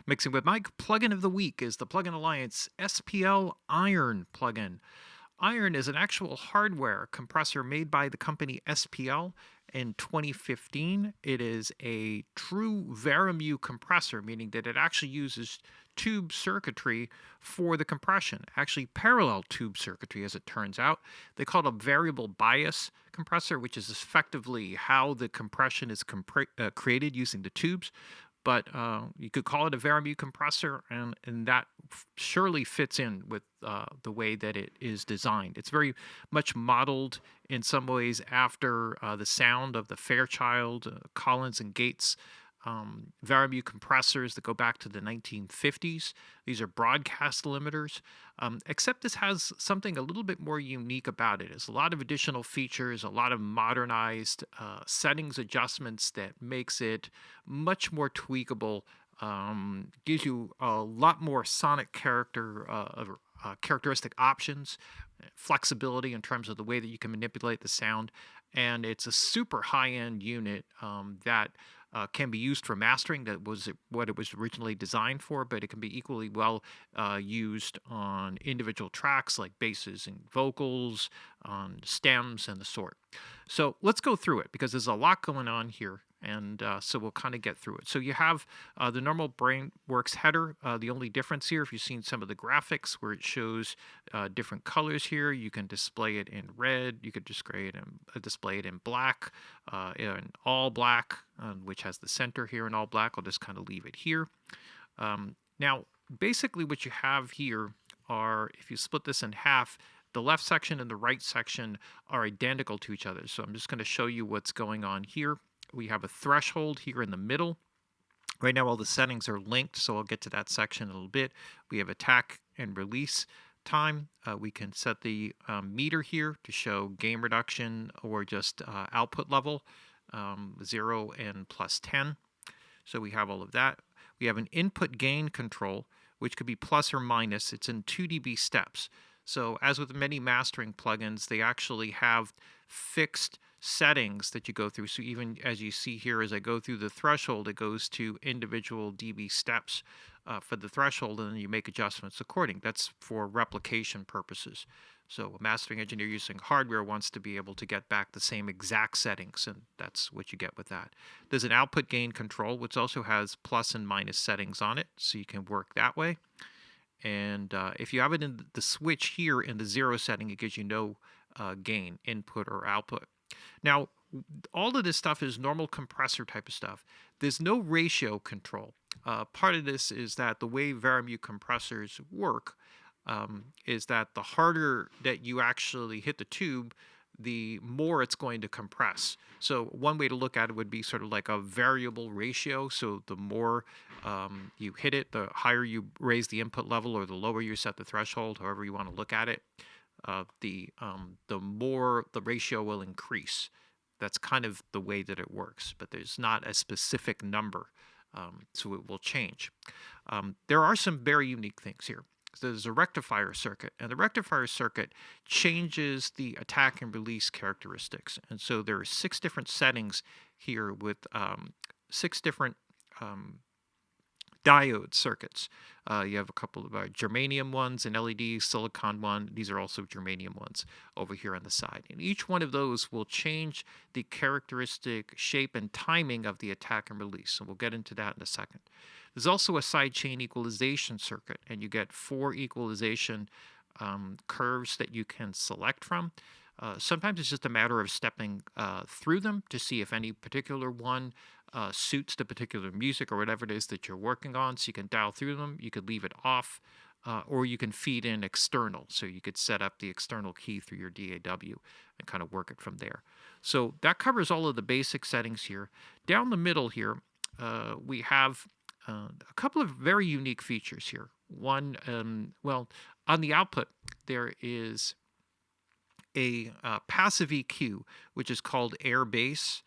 Mixing with Mike, plugin of the week is the Plugin Alliance SPL Iron plugin. Iron is an actual hardware compressor made by the company SPL in 2015. It is a true Veramu compressor, meaning that it actually uses tube circuitry for the compression, actually parallel tube circuitry as it turns out. They call it a variable bias compressor, which is effectively how the compression is created using the tubes. But you could call it a Veramu compressor, and that surely fits in with the way that it is designed. It's very much modeled in some ways after the sound of the Fairchild, Collins, and Gates Veramu compressors that go back to the 1950s. These are broadcast limiters, except this has something a little bit more unique about it. It's a lot of additional features, a lot of modernized settings adjustments that makes it much more tweakable, gives you a lot more sonic characteristic options, flexibility in terms of the way that you can manipulate the sound, and it's a super high-end unit that can be used for mastering. That was what it was originally designed for, but it can be equally well used on individual tracks like basses and vocals, on stems and the sort. So let's go through it because there's a lot going on here. And so we'll kind of get through it. So you have the normal BrainWorks header. The only difference here, if you've seen some of the graphics where it shows different colors here, you can display it in red. You could display it in black, in all black, which has the center here in all black. I'll just kind of leave it here. Now, basically what you have here are, if you split this in half, the left section and the right section are identical to each other. So I'm just going to show you what's going on here. We have a threshold here in the middle. Right now, all the settings are linked, so I'll get to that section in a little bit. We have attack and release time. We can set the meter here to show gain reduction or just output level, 0 and plus 10. So we have all of that. We have an input gain control, which could be plus or minus. It's in 2 dB steps. So as with many mastering plugins, they actually have fixed settings that you go through. So even as you see here, as I go through the threshold, it goes to individual dB steps for the threshold, and then you make adjustments according. That's for replication purposes. So a mastering engineer using hardware wants to be able to get back the same exact settings, and that's what you get with that. There's an output gain control, which also has plus and minus settings on it, so you can work that way. And if you have it in the switch here in the 0 setting, it gives you no gain, input or output. Now, all of this stuff is normal compressor type of stuff. There's no ratio control. Part of this is that the way Veramu compressors work is that the harder that you actually hit the tube, the more it's going to compress. So one way to look at it would be sort of like a variable ratio. So the more you hit it, the higher you raise the input level, or the lower you set the threshold, however you want to look at it, the more the ratio will increase. That's kind of the way that it works, but there's not a specific number, so it will change. There are some very unique things here. There's a rectifier circuit, and the rectifier circuit changes the attack and release characteristics. And so there are 6 different settings here with 6 different diode circuits. You have a couple of germanium ones, an LED, silicon one. These are also germanium ones over here on the side. And each one of those will change the characteristic shape and timing of the attack and release. So we'll get into that in a second. There's also a sidechain equalization circuit, and you get 4 equalization curves that you can select from. Sometimes it's just a matter of stepping through them to see if any particular one suits the particular music or whatever it is that you're working on. So you can dial through them. You could leave it off, or you can feed in external. So you could set up the external key through your DAW and kind of work it from there. So that covers all of the basic settings here. Down the middle here, we have a couple of very unique features here. One, well, on the output, there is a passive EQ, which is called Airbase.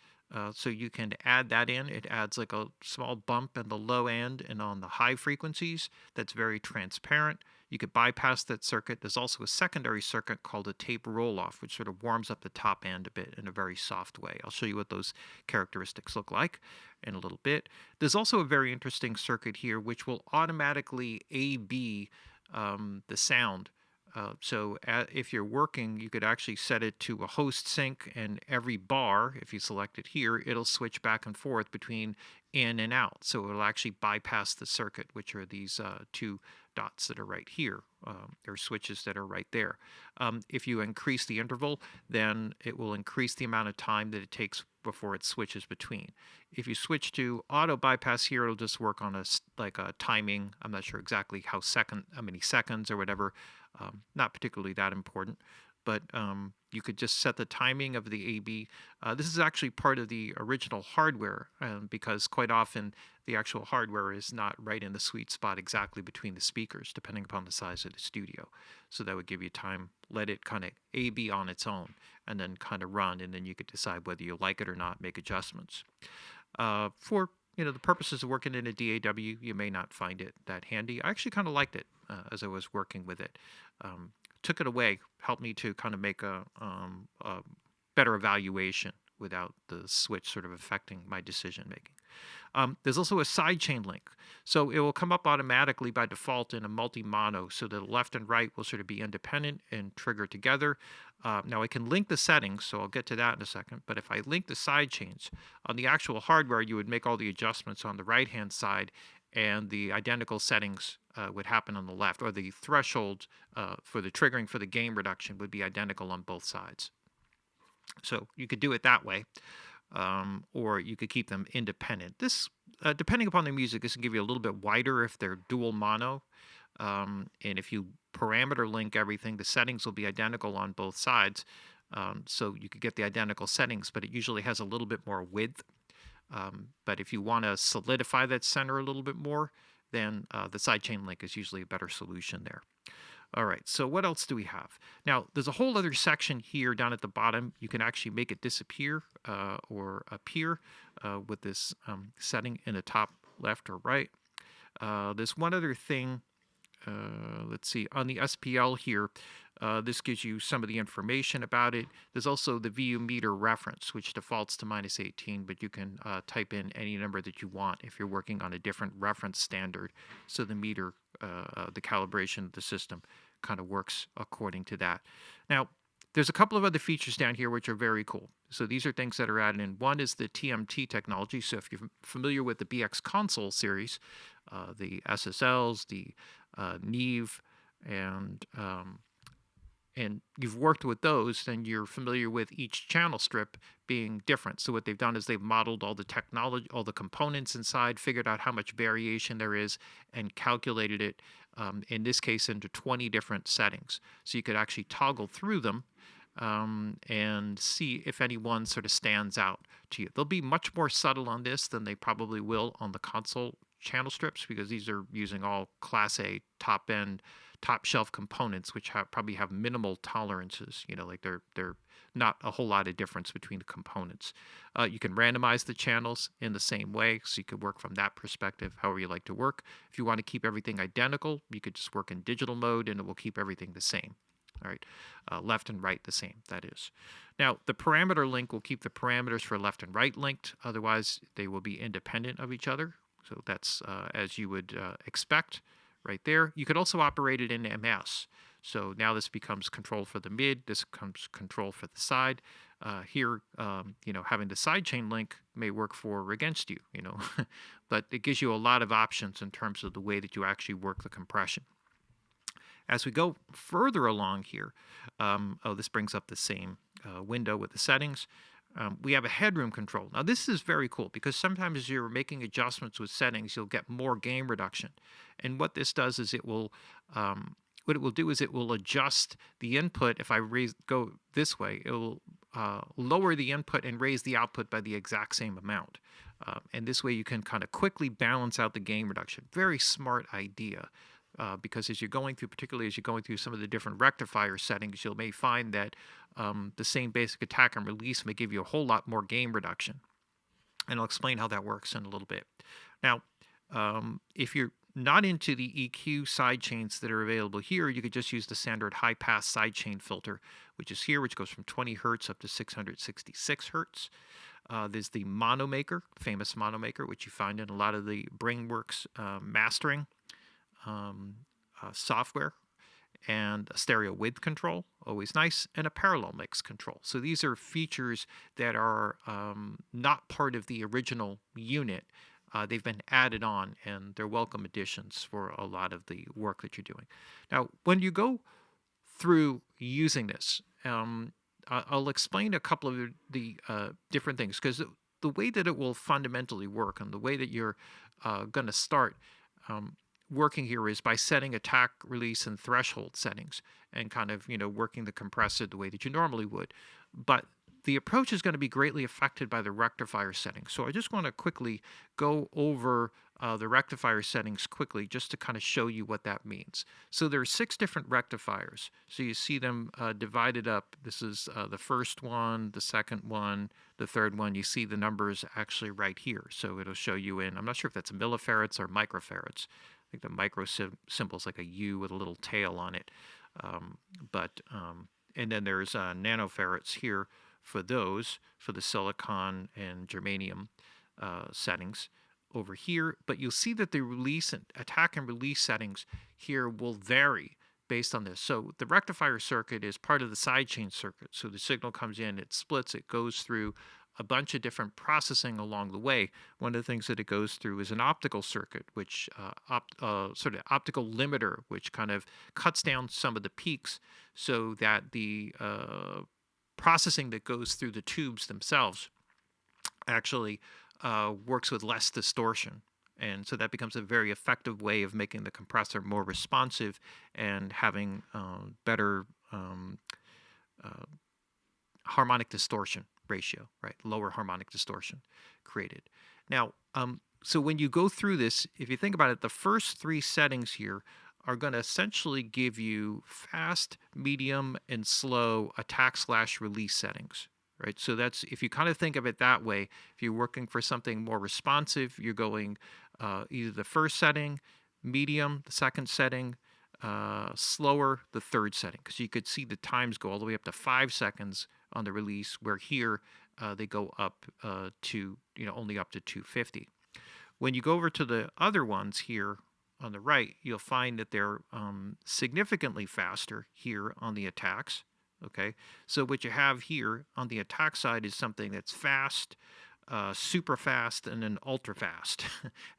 So you can add that in. It adds like a small bump in the low end and on the high frequencies that's very transparent. You could bypass that circuit. There's also a secondary circuit called a tape roll-off, which sort of warms up the top end a bit in a very soft way. I'll show you what those characteristics look like in a little bit. There's also a very interesting circuit here which will automatically A/B the sound. If you're working, you could actually set it to a host sync, and every bar, if you select it here, it'll switch back and forth between in and out. So it'll actually bypass the circuit, which are these two dots that are right here, or switches that are right there. If you increase the interval, then it will increase the amount of time that it takes before it switches between. If you switch to auto bypass here, it'll just work on like a timing. I'm not sure exactly how many seconds or whatever. Not particularly that important, but you could just set the timing of the A/B. This is actually part of the original hardware, because quite often the actual hardware is not right in the sweet spot exactly between the speakers, depending upon the size of the studio. So that would give you time, let it kind of A/B on its own, and then kind of run, and then you could decide whether you like it or not, make adjustments. For the purposes of working in a DAW, you may not find it that handy. I actually kind of liked it as I was working with it. Took it away, helped me to kind of make a better evaluation without the switch sort of affecting my decision making. There's also a sidechain link. So it will come up automatically by default in a multi-mono, so the left and right will sort of be independent and trigger together. Now I can link the settings, so I'll get to that in a second, but if I link the sidechains, on the actual hardware you would make all the adjustments on the right-hand side, and the identical settings would happen on the left, or the threshold for the triggering for the gain reduction would be identical on both sides. So you could do it that way. Or you could keep them independent. This, depending upon the music, this can give you a little bit wider if they're dual mono. And if you parameter link everything, the settings will be identical on both sides. So you could get the identical settings, but it usually has a little bit more width. But if you want to solidify that center a little bit more, then the sidechain link is usually a better solution there. All right, so what else do we have? Now, there's a whole other section here down at the bottom. You can actually make it disappear or appear with this setting in the top left or right. There's one other thing. Let's see, on the SPL here, this gives you some of the information about it. There's also the VU meter reference, which defaults to -18, but you can type in any number that you want if you're working on a different reference standard. So the meter, the calibration of the system kind of works according to that. Now, there's a couple of other features down here which are very cool. So these are things that are added in. One is the TMT technology. So if you're familiar with the BX console series, the SSLs, the Neve, and you've worked with those, then you're familiar with each channel strip being different. So what they've done is they've modeled all the technology, all the components inside, figured out how much variation there is, and calculated it, in this case, into 20 different settings. So you could actually toggle through them and see if any one sort of stands out to you. They'll be much more subtle on this than they probably will on the console channel strips, because these are using all Class A top-end, top-shelf components, which probably have minimal tolerances. Like they're not a whole lot of difference between the components. You can randomize the channels in the same way, so you could work from that perspective, however you like to work. If you want to keep everything identical, you could just work in digital mode, and it will keep everything the same. All right, left and right the same, that is. Now, the parameter link will keep the parameters for left and right linked. Otherwise, they will be independent of each other. So that's as you would expect right there. You could also operate it in MS. So now this becomes control for the mid, this becomes control for the side. Here, having the sidechain link may work for or against you, but it gives you a lot of options in terms of the way that you actually work the compression. As we go further along here, this brings up the same window with the settings. We have a headroom control. Now this is very cool, because sometimes as you're making adjustments with settings, you'll get more gain reduction. And what this does is it will adjust the input. If I go this way, it will lower the input and raise the output by the exact same amount. And this way you can kind of quickly balance out the gain reduction. Very smart idea. Because particularly as you're going through some of the different rectifier settings, you may find that the same basic attack and release may give you a whole lot more gain reduction. and I'll explain how that works in a little bit. Now, if you're not into the EQ sidechains that are available here, you could just use the standard high-pass sidechain filter, which is here, which goes from 20 hertz up to 666 hertz. There's the Monomaker, famous Monomaker, which you find in a lot of the Brainworks mastering software, and a stereo width control, always nice, and a parallel mix control. So these are features that are not part of the original unit. They've been added on, and they're welcome additions for a lot of the work that you're doing. Now, when you go through using this, I'll explain a couple of the different things, because the way that it will fundamentally work and the way that you're going to start working here is by setting attack, release, and threshold settings, and kind of, working the compressor the way that you normally would. But the approach is going to be greatly affected by the rectifier settings. So I just want to quickly go over the rectifier settings quickly, just to kind of show you what that means. So there are 6 different rectifiers. So you see them divided up. This is the first one, the second one, the third one. You see the numbers actually right here. So it'll show you in, I'm not sure if that's millifarads or microfarads. I think the micro symbol is like a U with a little tail on it. And then there's nanofarads here for those, for the silicon and germanium settings over here. But you'll see that the release and attack and release settings here will vary based on this. So the rectifier circuit is part of the sidechain circuit. So the signal comes in, it splits, it goes through a bunch of different processing along the way. One of the things that it goes through is an optical circuit, which sort of optical limiter, which kind of cuts down some of the peaks so that the processing that goes through the tubes themselves actually works with less distortion. And so that becomes a very effective way of making the compressor more responsive and having better harmonic distortion ratio, right? Lower harmonic distortion created. Now, so when you go through this, if you think about it, the first 3 settings here are going to essentially give you fast, medium, and slow attack/release settings, right? So that's, if you kind of think of it that way, if you're working for something more responsive, you're going either the first setting, medium, the second setting, slower, the third setting, because you could see the times go all the way up to 5 seconds on the release, where here they go up to, only up to 250. When you go over to the other ones here on the right, you'll find that they're significantly faster here on the attacks. Okay, so what you have here on the attack side is something that's fast, super fast, and then ultra fast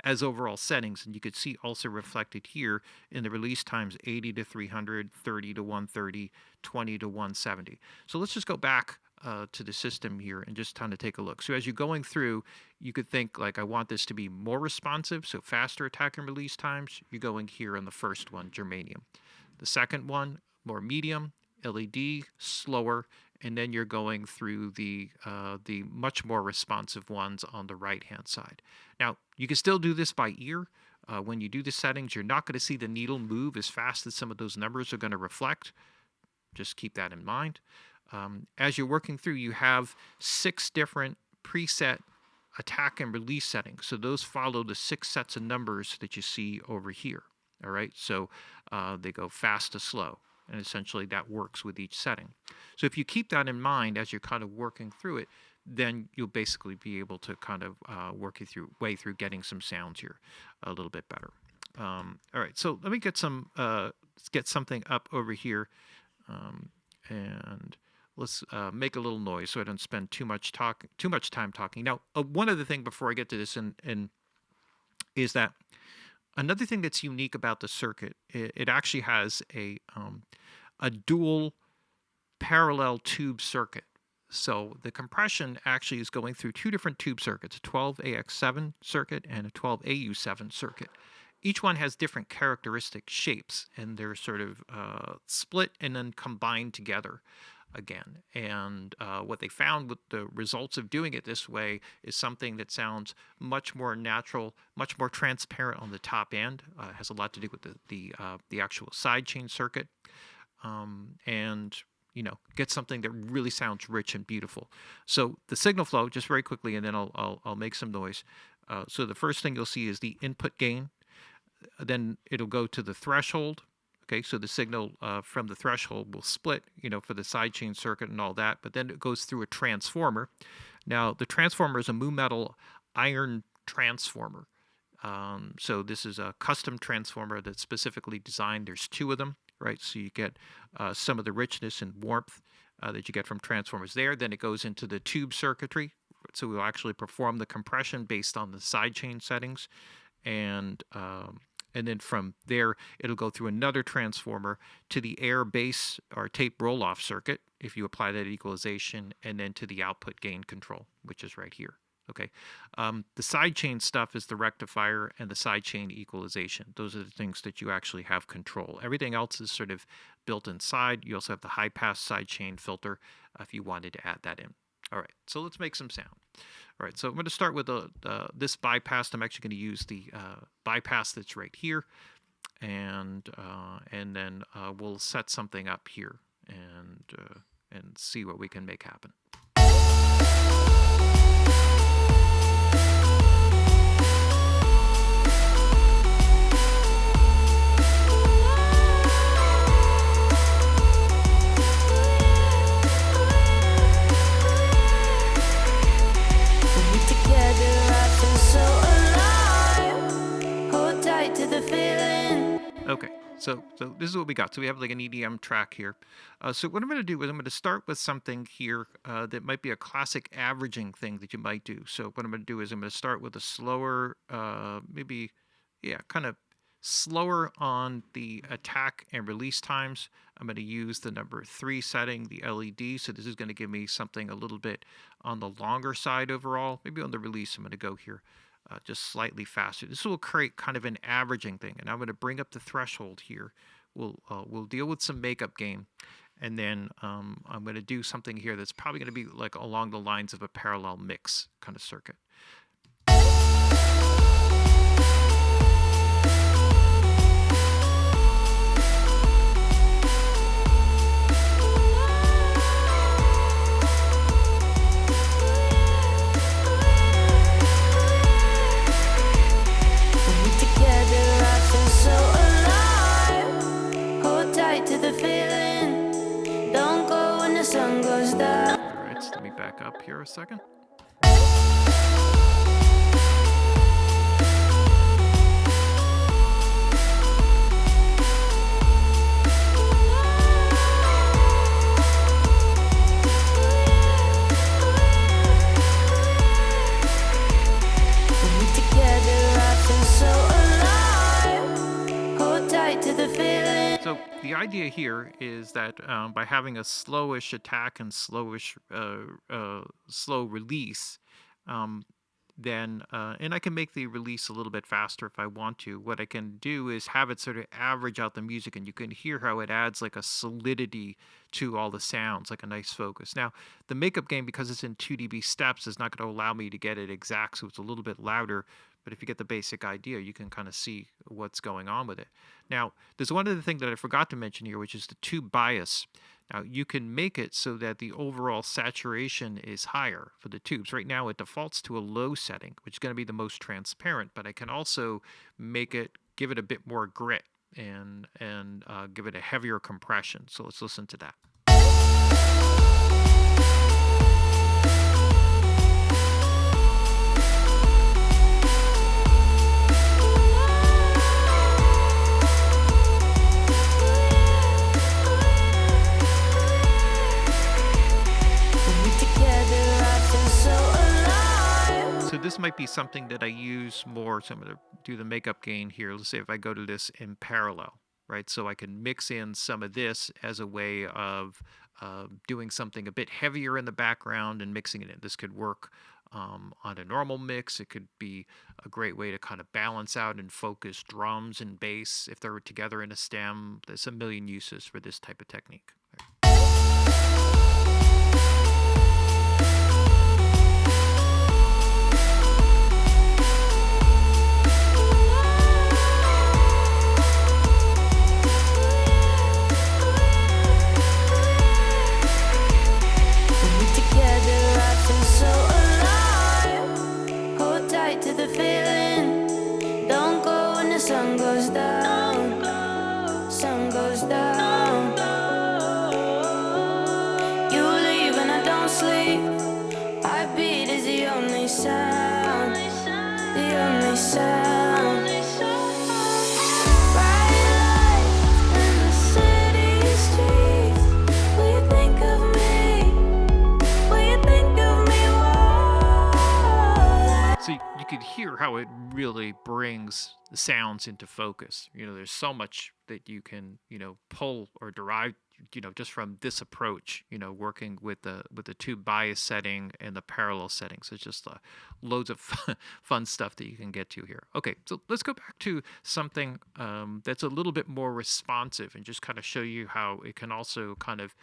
as overall settings. And you could see also reflected here in the release times 80 to 300, 30 to 130, 20 to 170. So let's just go back to the system here and just kind of take a look. So as you're going through, you could think like, I want this to be more responsive, so faster attack and release times. You're going here on the first one, germanium. The second one, more medium, LED, slower, and then you're going through the much more responsive ones on the right-hand side. Now, you can still do this by ear. When you do the settings, you're not going to see the needle move as fast as some of those numbers are going to reflect. Just keep that in mind. As you're working through, you have 6 different preset attack and release settings. So those follow the 6 sets of numbers that you see over here. All right, so they go fast to slow. And essentially that works with each setting. So if you keep that in mind as you're kind of working through it, then you'll basically be able to kind of work your way through getting some sounds here a little bit better. All right, so let me get something up over here, and let's make a little noise so I don't spend too much time talking. Now, one other thing before I get to this, and is that another thing that's unique about the circuit, it actually has a dual parallel tube circuit. So the compression actually is going through 2 different tube circuits, a 12AX7 circuit and a 12AU7 circuit. Each one has different characteristic shapes, and they're sort of split and then combined together again. And what they found with the results of doing it this way is something that sounds much more natural, much more transparent on the top end. It has a lot to do with the actual sidechain circuit. And get something that really sounds rich and beautiful. So the signal flow, just very quickly, and then I'll make some noise. So the first thing you'll see is the input gain. Then it'll go to the threshold. Okay, so the signal from the threshold will split, for the sidechain circuit and all that. But then it goes through a transformer. Now the transformer is a mu metal iron transformer. So this is a custom transformer that's specifically designed. There's 2 of them, right? So you get some of the richness and warmth that you get from transformers there. Then it goes into the tube circuitry. So we'll actually perform the compression based on the sidechain settings. And then from there, it'll go through another transformer to the Airbase or tape roll-off circuit, if you apply that equalization, and then to the output gain control, which is right here. Okay, the sidechain stuff is the rectifier and the sidechain equalization. Those are the things that you actually have control. Everything else is sort of built inside. You also have the high-pass sidechain filter if you wanted to add that in. All right, so let's make some sound. All right, so I'm going to start with this bypass. I'm actually going to use the bypass that's right here, and then we'll set something up here and see what we can make happen. Okay, so this is what we got. So we have like an EDM track here. So what I'm going to do is I'm going to start with something here that might be a classic averaging thing that you might do. So what I'm going to do is I'm going to start with a slower, kind of slower on the attack and release times. I'm going to use the number 3 setting, the LED. So this is going to give me something a little bit on the longer side overall. Maybe on the release, I'm going to go here. Just slightly faster. This will create kind of an averaging thing, and I'm going to bring up the threshold here. We'll deal with some makeup gain, and then I'm going to do something here that's probably going to be like along the lines of a parallel mix kind of circuit. Let me back up here a second. So the idea here is that by having a slowish attack and slowish slow release, then and I can make the release a little bit faster if I want to. What I can do is have it sort of average out the music, and you can hear how it adds like a solidity to all the sounds, like a nice focus. Now, the makeup gain, because it's in 2 dB steps, is not going to allow me to get it exact, so it's a little bit louder. But if you get the basic idea, you can kind of see what's going on with it. Now, there's one other thing that I forgot to mention here, which is the tube bias. Now, you can make it so that the overall saturation is higher for the tubes. Right now, it defaults to a low setting, which is going to be the most transparent. But I can also make it, give it a bit more grit and give it a heavier compression. So let's listen to that. So this might be something that I use more. So I'm going to do the makeup gain here. Let's say if I go to this in parallel, right? So I can mix in some of this as a way of doing something a bit heavier in the background and mixing it in. This could work on a normal mix. It could be a great way to kind of balance out and focus drums and bass if they're together in a stem. There's a million uses for this type of technique. down, sun goes down. You leave and I don't sleep. Heartbeat is the only sound, the only sound. Bright lights in the city streets. Will you think of me? Will you think of me? Whoa. So you could hear how it really brings the sounds into focus. There's so much that you can, pull or derive, just from this approach, working with the tube bias setting and the parallel settings. It's just loads of fun stuff that you can get to here. Okay, so let's go back to something that's a little bit more responsive and just kind of show you how it can also kind of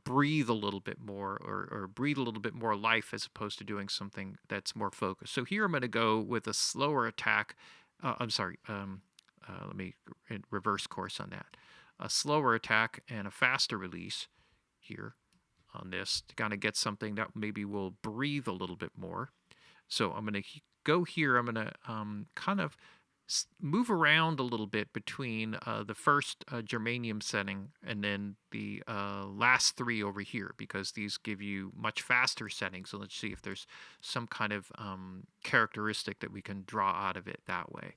breathe a little bit more or breathe a little bit more life as opposed to doing something that's more focused. So here I'm going to go with a slower attack. I'm sorry. Let me reverse course on that. A slower attack and a faster release here on this to kind of get something that maybe will breathe a little bit more. So I'm going to go here. I'm going to kind of move around a little bit between the first germanium setting and then the last three over here, because these give you much faster settings. So let's see if there's some kind of characteristic that we can draw out of it that way.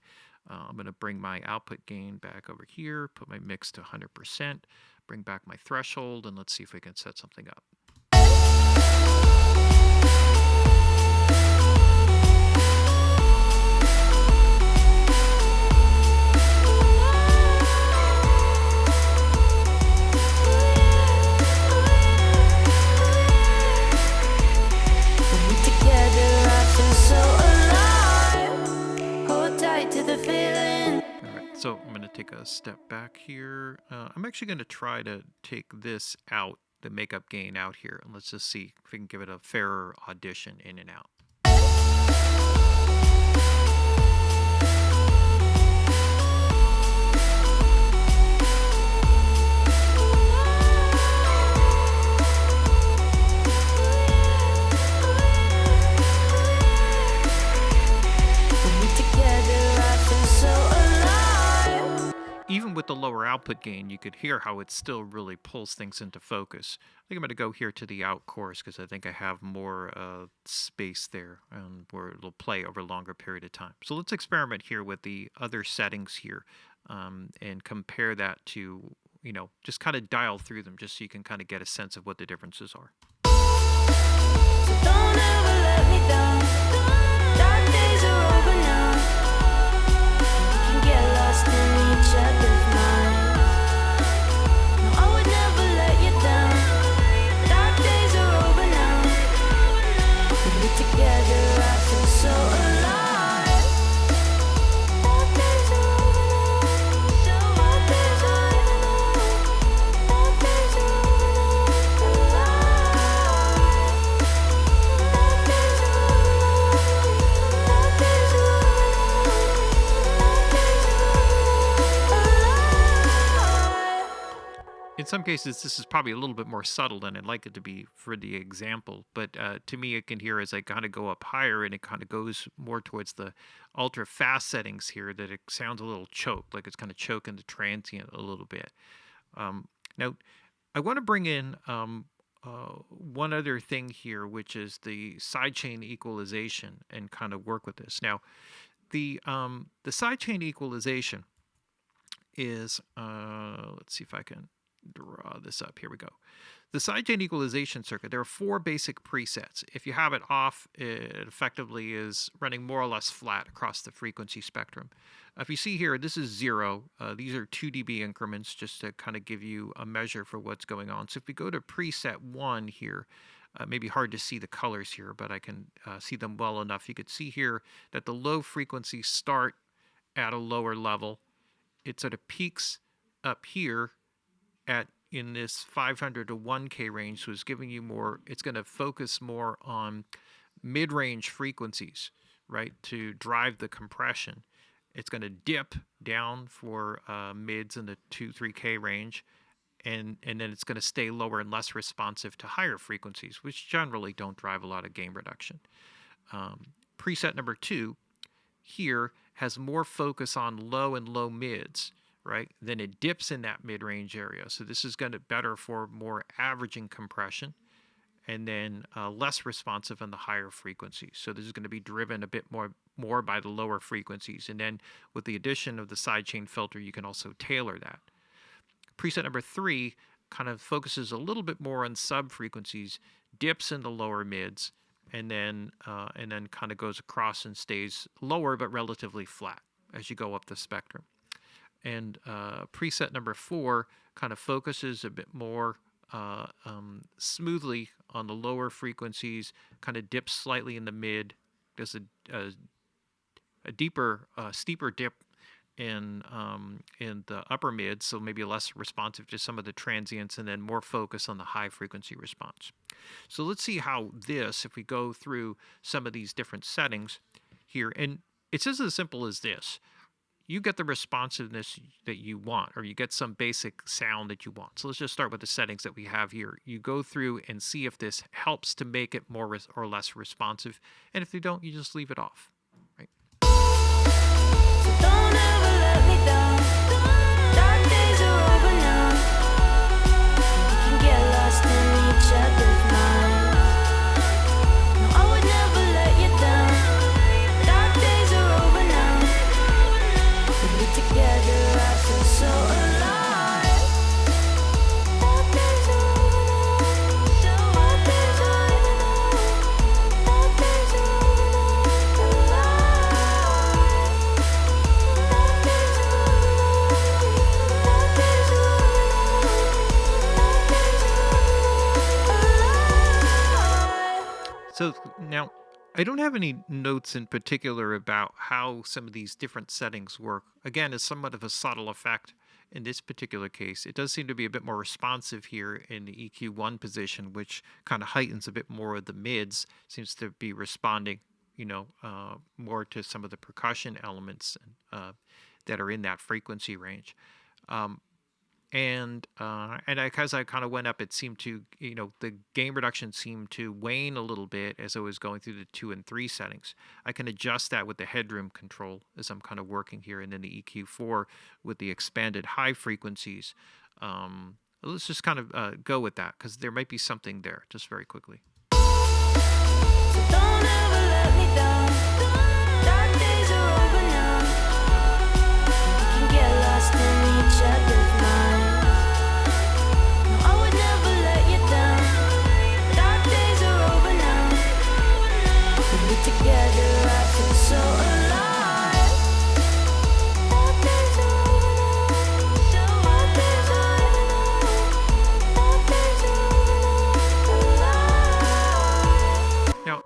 I'm going to bring my output gain back over here, put my mix to 100%, bring back my threshold, and let's see if we can set something up. So I'm going to take a step back here. I'm actually going to try to take this out, the makeup gain out here, and let's just see if we can give it a fairer audition in and out. Even with the lower output gain, you could hear how it still really pulls things into focus. I think I'm going to go here to the out course because I think I have more space there where it'll play over a longer period of time. So let's experiment here with the other settings here and compare that to, just kind of dial through them just so you can kind of get a sense of what the differences are. So don't ever let me down. Dark days are over now. We can get lost in each other's minds. No, I would never let you down. Dark days are over now. When we're together, I feel so alive. Dark days are over now. Dark days are over now. Dark days are over now. Alive. Dark days are over now. Dark days are over now. Dark days are alive. In some cases, this is probably a little bit more subtle than I'd like it to be for the example, but to me, it can hear as I kind of go up higher and it kind of goes more towards the ultra fast settings here that it sounds a little choked, like it's kind of choking the transient a little bit. Now, I want to bring in one other thing here, which is the sidechain equalization, and kind of work with this. Now, the sidechain equalization is, let's see if I can draw this up. Here we go. The sidechain equalization circuit, there are 4 basic presets. If you have it off, it effectively is running more or less flat across the frequency spectrum. If you see here, this is 0. These are 2 dB increments just to kind of give you a measure for what's going on. So if we go to preset 1 here, maybe hard to see the colors here, but I can see them well enough. You could see here that the low frequencies start at a lower level. It sort of peaks up here in this 500 to 1K range, so it's giving you more, it's going to focus more on mid-range frequencies, right, to drive the compression. It's going to dip down for mids in the 2-3K range, and then it's going to stay lower and less responsive to higher frequencies, which generally don't drive a lot of gain reduction. Preset number 2 here has more focus on low and low mids, right? Then it dips in that mid-range area. So this is going to better for more averaging compression, and then less responsive on the higher frequencies. So this is going to be driven a bit more by the lower frequencies. And then with the addition of the sidechain filter, you can also tailor that. Preset number 3 kind of focuses a little bit more on sub frequencies, dips in the lower mids, and then kind of goes across and stays lower but relatively flat as you go up the spectrum. And preset number 4 kind of focuses a bit more smoothly on the lower frequencies, kind of dips slightly in the mid. There's a deeper, steeper dip in the upper mid, so maybe less responsive to some of the transients, and then more focus on the high frequency response. So let's see how this, if we go through some of these different settings here, and it's just as simple as this. You get the responsiveness that you want, or you get some basic sound that you want. So let's just start with the settings that we have here. You go through and see if this helps to make it more or less responsive. And if they don't, you just leave it off. Right? Don't ever let me down. Dark days are over now. We can get lost in each other's minds. No, I would never let you down. Dark days are over now. With you together, I feel so alive. Dark days are over now. Dark days are over now. Dark days are over now. So now, I don't have any notes in particular about how some of these different settings work. Again, it's somewhat of a subtle effect in this particular case. It does seem to be a bit more responsive here in the EQ1 position, which kind of heightens a bit more of the mids, seems to be responding, more to some of the percussion elements that are in that frequency range. And as I kind of went up, it seemed to, the gain reduction seemed to wane a little bit as I was going through the 2 and 3 settings. I can adjust that with the headroom control as I'm kind of working here, and then the EQ4 with the expanded high frequencies. Let's just kind of go with that, because there might be something there, just very quickly. Don't ever let me down. Dark days are over now. We can get lost in each other's minds. No, I would never let you down. Dark days are over now. With you together, I feel so alive. Dark days are over now. Dark days are over now. Dark days are over now. Now,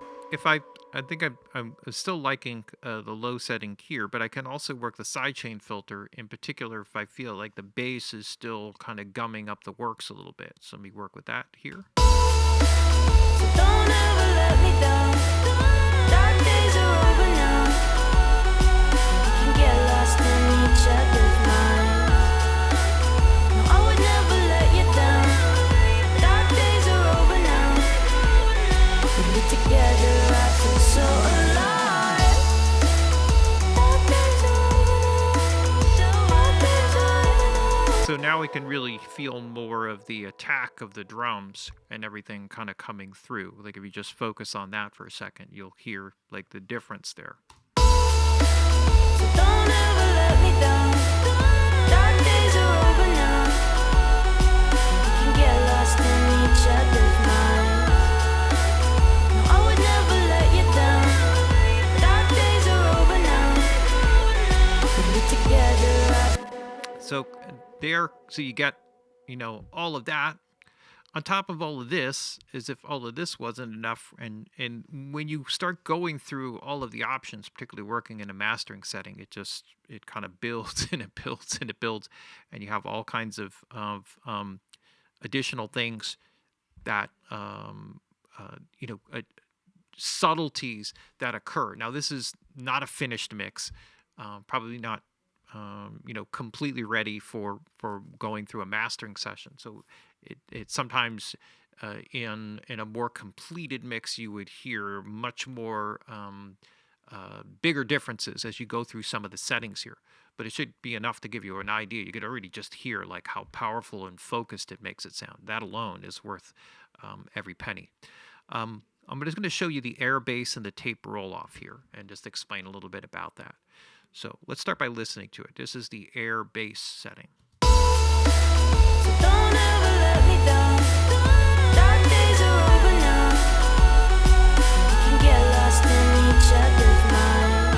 I think I'm still liking the low setting here, but I can also work the sidechain filter, in particular if I feel like the bass is still kind of gumming up the works a little bit. So let me work with that here. Don't ever let me down. Dark days are over now. We can get lost in each other's minds. No, I would never let you down. Dark days are over now. With you together, I feel so alive. Dark days are over now. Dark days are over now. So now we can really feel more of the attack of the drums and everything kind of coming through. Like if you just focus on that for a second, you'll hear like the difference there. Don't ever let me down. Dark days are over now. We can get lost in each other's minds. No, I would never let you down. Dark days are over now. With you together, So you get, all of that. On top of all of this, as if all of this wasn't enough, and when you start going through all of the options, particularly working in a mastering setting, it kind of builds and it builds and it builds, and you have all kinds of additional things that subtleties that occur. Now, this is not a finished mix, probably not completely ready for going through a mastering session. So it sometimes in a more completed mix, you would hear much more bigger differences as you go through some of the settings here, but it should be enough to give you an idea. You could already just hear like how powerful and focused it makes it sound. That alone is worth every penny. I'm just going to show you the Airbase and the tape roll-off here and just explain a little bit about that. So let's start by listening to it. This is the Airbase setting. Don't ever let me down. Dark days are over now. We can get lost in each other's minds.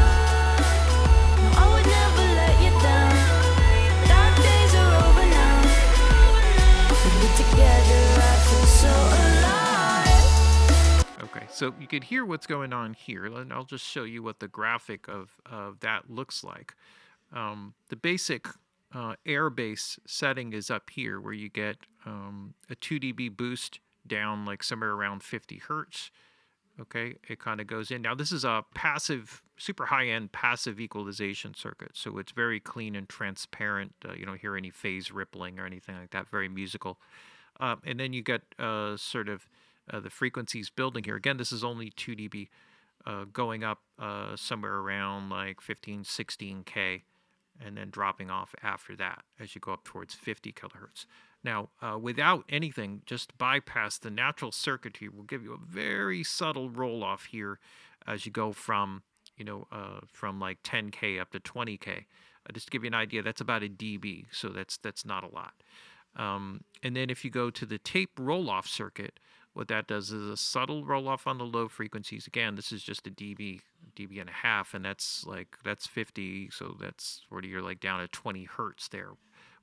No, I would never let you down. Dark days are over now. When we're together, I feel so alive. Okay, so you could hear what's going on here, and I'll just show you what the graphic of that looks like. The basic Airbase setting is up here, where you get a 2 dB boost down like somewhere around 50 hertz. Okay, it kind of goes in. Now this is a passive, super high-end passive equalization circuit, so it's very clean and transparent. You don't hear any phase rippling or anything like that. Very musical. And then you get sort of the frequencies building here. Again, this is only 2 dB, going up somewhere around like 15, 16K. And then dropping off after that as you go up towards 50 kilohertz. Now, without anything, just bypass the natural circuitry will give you a very subtle roll-off here as you go from, from like 10K up to 20K. Just to give you an idea, that's about a dB, so that's not a lot. And then if you go to the tape roll-off circuit, what that does is a subtle roll-off on the low frequencies. Again, this is just a dB and a half, and that's 50, so that's where you're like down at 20 hertz there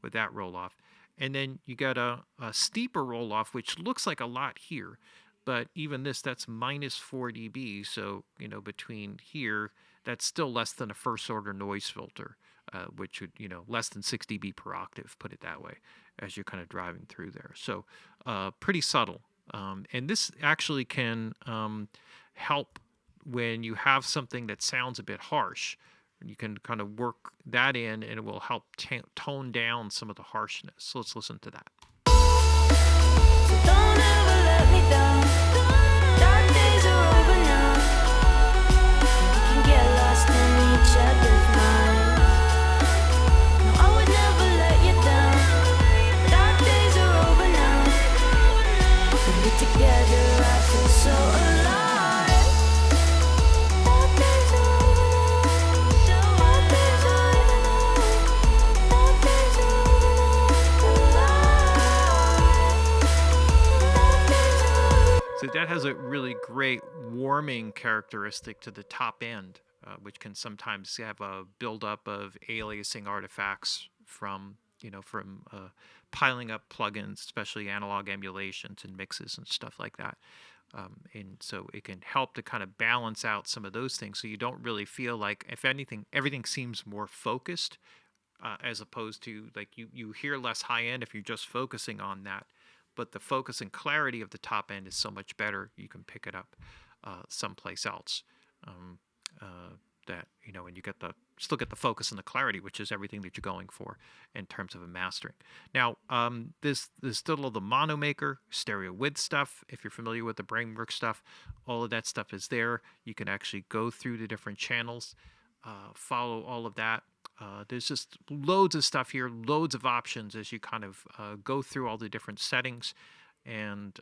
with that roll-off. And then you got a steeper roll-off, which looks like a lot here, but even this, that's minus 4 dB. So, between here, that's still less than a first-order noise filter, which would, less than 6 dB per octave, put it that way, as you're kind of driving through there. So pretty subtle. And this actually can help when you have something that sounds a bit harsh. You can kind of work that in, and it will help tone down some of the harshness. So let's listen to that. Don't ever let me down. Dark days are over now. We can get lost in each other's minds. No, I would never let you down. Dark days are over now. When we're together, I feel so alive. Dark days are over now. Dark days are over now. Dark days are over now. So that has a really great warming characteristic to the top end, which can sometimes have a buildup of aliasing artifacts from piling up plugins, especially analog emulations and mixes and stuff like that. And so it can help to kind of balance out some of those things, so you don't really feel like, if anything, everything seems more focused, as opposed to like you hear less high end if you're just focusing on that. But the focus and clarity of the top end is so much better. You can pick it up someplace else. And you still get the focus and the clarity, which is everything that you're going for in terms of a mastering. Now, there's still the mono maker, stereo width stuff. If you're familiar with the Brainwork stuff, all of that stuff is there. You can actually go through the different channels, follow all of that. There's just loads of stuff here, loads of options as you kind of go through all the different settings, and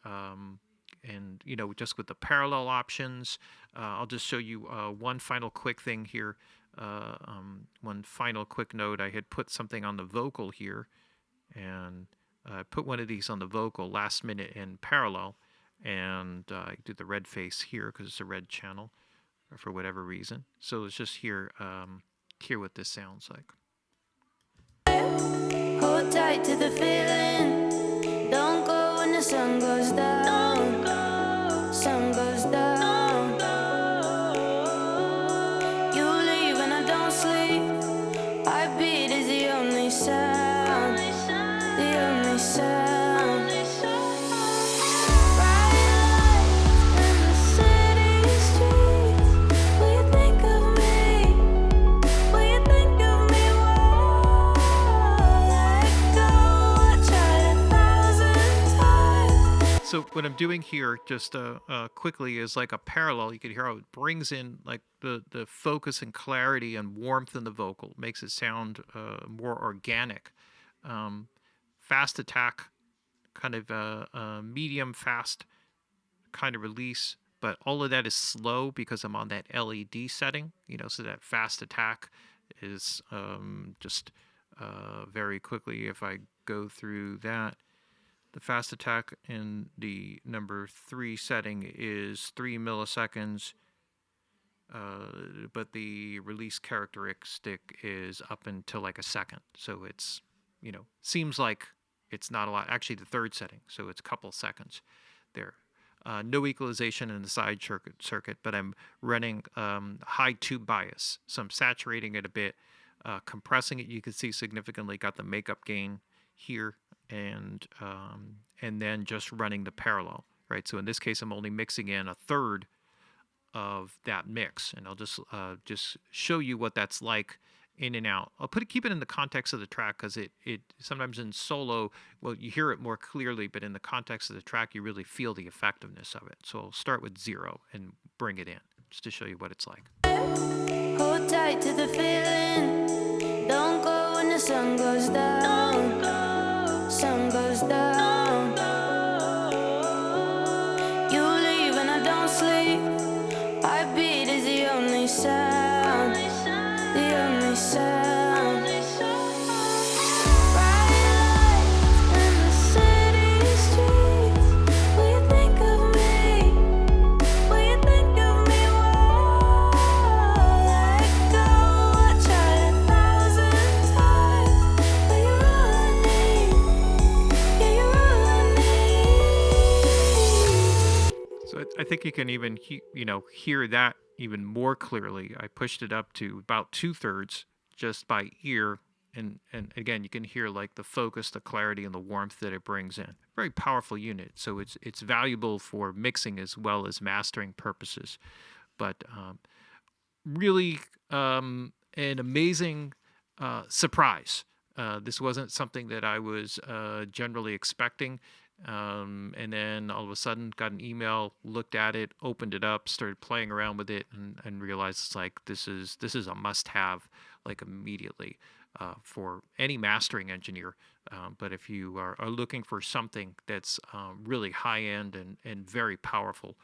just with the parallel options. I'll just show you one final quick thing here. One final quick note. I had put something on the vocal here, and I put one of these on the vocal last minute in parallel, and I did the red face here because it's a red channel for whatever reason. So let's just hear what this sounds like. Hold tight to the feeling. Don't go when the sun goes down. Sun goes down. You leave and I don't sleep. Heartbeat is the only sound. The only sound. Bright lights in the city streets. Will you think of me? Will you think of me? Whoa, let go. I try what I'm doing here just quickly is like a parallel. You can hear how it brings in like the focus and clarity and warmth in the vocal, makes it sound more organic. Um, Fast attack, kind of medium fast kind of release, but all of that is slow because I'm on that LED setting, so that fast attack is just very quickly. If I go through that, the fast attack in the number 3 setting is 3 milliseconds, but the release characteristic is up until like a second. So it's, seems like it's not a lot. Actually, the 3rd setting, so it's a couple seconds there. No equalization in the side circuit, but I'm running high tube bias. So I'm saturating it a bit, compressing it. You can see significantly got the makeup gain here, and then just running the parallel, right? So in this case, I'm only mixing in a third of that mix, and I'll just show you what that's like in and out. I'll keep it in the context of the track, because it sometimes in solo, well, you hear it more clearly, but in the context of the track, you really feel the effectiveness of it. So I'll start with 0 and bring it in just to show you what it's like. Hold tight to the feeling. Don't go when the sun goes down. Sun goes down. You leave and I don't sleep. Heartbeat is the only sound. The only sound. Bright lights in the city streets. Will you think of me? Will you think of me? Whoa, let go. I tried 1,000 times, but you're all I need. Yeah, you're all I need. So I think you can even hear that even more clearly. I pushed it up to about 2/3 just by ear, and again you can hear like the focus, the clarity, and the warmth that it brings in. Very powerful unit. So it's valuable for mixing as well as mastering purposes. But really an amazing surprise. This wasn't something that I was generally expecting. And then all of a sudden got an email, looked at it, opened it up, started playing around with it, and realized it's like this is a must-have, like immediately, for any mastering engineer. But if you are looking for something that's really high-end and very powerful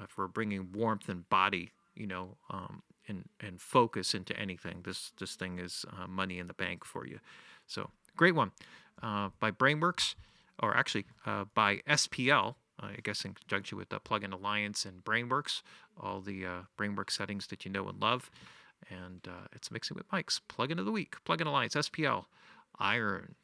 for bringing warmth and body, and focus into anything, this thing is money in the bank for you. So great one, by Brainworks, or actually by SPL, I guess in conjunction with the Plugin Alliance and Brainworks, all the Brainworks settings that you know and love. And it's mixing with mics. Plugin of the week, Plugin Alliance, SPL Iron.